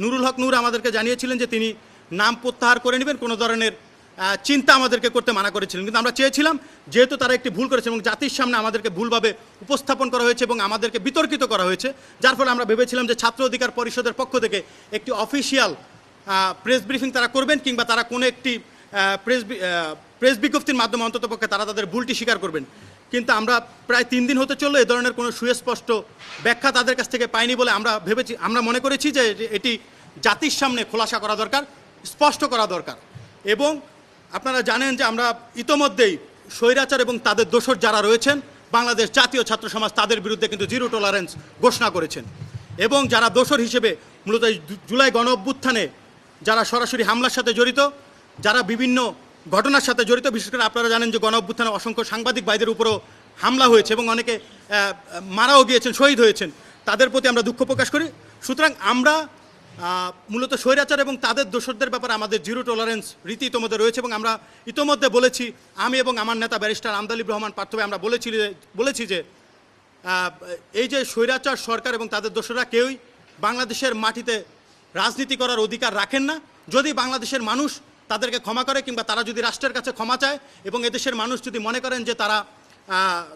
নুরুল হক নূর আমাদেরকে জানিয়েছিলেন যে তিনি নাম প্রত্যাহার করে নেবেন, কোনো ধরনের চিন্তা আমাদেরকে করতে মানা করেছিলেন। কিন্তু আমরা চেয়েছিলাম, যেহেতু তারা একটি ভুল করেছে এবং জাতির সামনে আমাদেরকে ভুলভাবে উপস্থাপন করা হয়েছে এবং আমাদেরকে বিতর্কিত করা হয়েছে, যার ফলে আমরা ভেবেছিলাম যে ছাত্র অধিকার পরিষদের পক্ষ থেকে একটি অফিসিয়াল প্রেস ব্রিফিং তারা করবেন, কিংবা তারা কোনো একটি প্রেস বিজ্ঞপ্তির মাধ্যমে অন্ততপক্ষে তারা তাদের ভুলটি স্বীকার করবেন। কিন্তু আমরা প্রায় 3 দিন হতে চললো এ ধরনের কোনো সুস্পষ্ট ব্যাখ্যা তাদের কাছ থেকে পাইনি বলে আমরা মনে করেছি যে এটি জাতির সামনে খোলাসা করা দরকার, স্পষ্ট করা দরকার। এবং আপনারা জানেন যে আমরা ইতোমধ্যেই স্বৈরাচার এবং তাদের দোসর যারা রয়েছেন, বাংলাদেশ জাতীয় ছাত্র সমাজ তাদের বিরুদ্ধে কিন্তু জিরো টলারেন্স ঘোষণা করেছেন। এবং যারা দোসর হিসেবে মূলত জুলাই গণ অভ্যুত্থানে যারা সরাসরি হামলার সাথে জড়িত, যারা বিভিন্ন ঘটনার সাথে জড়িত, বিশেষ করে আপনারা জানেন যে গণ অভ্যুত্থানে অসংখ্য সাংবাদিক ভাইদের উপরও হামলা হয়েছে এবং অনেকে মারাও গিয়েছেন, শহীদ হয়েছেন, তাদের প্রতি আমরা দুঃখ প্রকাশ করি। সুতরাং আমরা মূলত স্বৈরাচার এবং তাদের দোসরদের ব্যাপারে আমাদের জিরো টলারেন্স রীতি ইতোমধ্যে রয়েছে এবং আমরা ইতোমধ্যে বলেছি, আমি এবং আমার নেতা ব্যারিস্টার আমদালিব রহমান পার্থ ভাই আমরা বলেছি যে এই যে স্বৈরাচার সরকার এবং তাদের দোসররা কেউই বাংলাদেশের মাটিতে রাজনীতি করার অধিকার রাখেন না। যদি বাংলাদেশের মানুষ তাদেরকে ক্ষমা করে, কিংবা তারা যদি রাষ্ট্রের কাছে ক্ষমা চায় এবং এদেশের মানুষ যদি মনে করেন যে তারা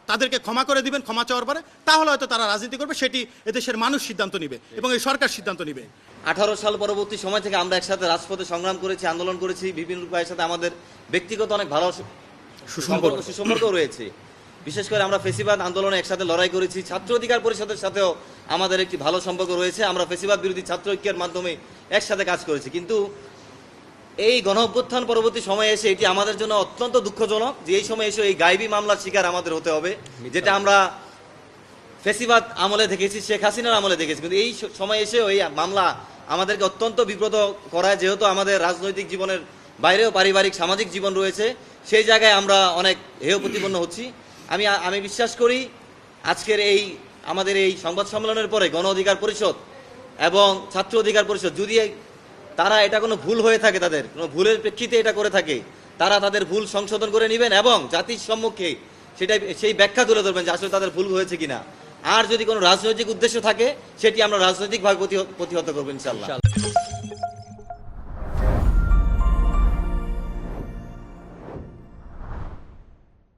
তাদেরকে ক্ষমা করে দিবেন ক্ষমা চাওয়ার পরে, তাহলে হয়তো তারা রাজনীতি করবে, সেটি এদেশের মানুষ সিদ্ধান্ত নেবে এবং এই সরকার সিদ্ধান্ত নেবে। 18 সাল পরবর্তী সময় থেকে আমরা একসাথে রাজপথে সংগ্রাম করেছি, আন্দোলন করেছি, বিভিন্ন ভাইয়ের সাথে আমাদের ব্যক্তিগত অনেক ভালো সুসম্পর্ক রয়েছে। বিশেষ করে আমরা ফেসিবাদ আন্দোলনে একসাথে লড়াই করেছি, ছাত্র অধিকার পরিষদের সাথেও আমাদের একটি ভালো সম্পর্ক রয়েছে। আমরা ফেসিবাদ বিরোধী ছাত্র ঐক্যের মাধ্যমে একসাথে কাজ করেছি। কিন্তু এই গণ অভ্যুত্থান পরবর্তী সময়ে এসে এটি আমাদের জন্য অত্যন্ত দুঃখজনক যে এই সময় এসে এই গায়েবী মামলার শিকার আমাদের হতে হবে, যেটা আমরা ফেসিবাদ আমলে দেখেছি, শেখ হাসিনার আমলে দেখেছি। কিন্তু এই সময় এসে ওই মামলা আমাদেরকে অত্যন্ত বিব্রত করায়, যেহেতু আমাদের রাজনৈতিক জীবনের বাইরেও পারিবারিক সামাজিক জীবন রয়েছে, সেই জায়গায় আমরা অনেক হেয় প্রতিপন্ন হচ্ছি। আমি বিশ্বাস করি আজকের আমাদের এই সংবাদ সম্মেলনের পরে গণ অধিকার পরিষদ এবং ছাত্র অধিকার পরিষদ, যদি তারা এটা কোনো ভুল হয়ে থাকে, তাদের কোনো ভুলের প্রেক্ষিতে এটা করে থাকে, তারা তাদের ভুল সংশোধন করে নেবেন এবং জাতির সম্মুখে সেই ব্যাখ্যা তুলে ধরবেন যে আসলে তাদের ভুল হয়েছে কিনা। আর যদি কোনো রাজনৈতিক উদ্দেশ্য থাকে, সেটি আমরা রাজনৈতিকভাবে প্রতিহত করবো ইনশাআল্লাহ।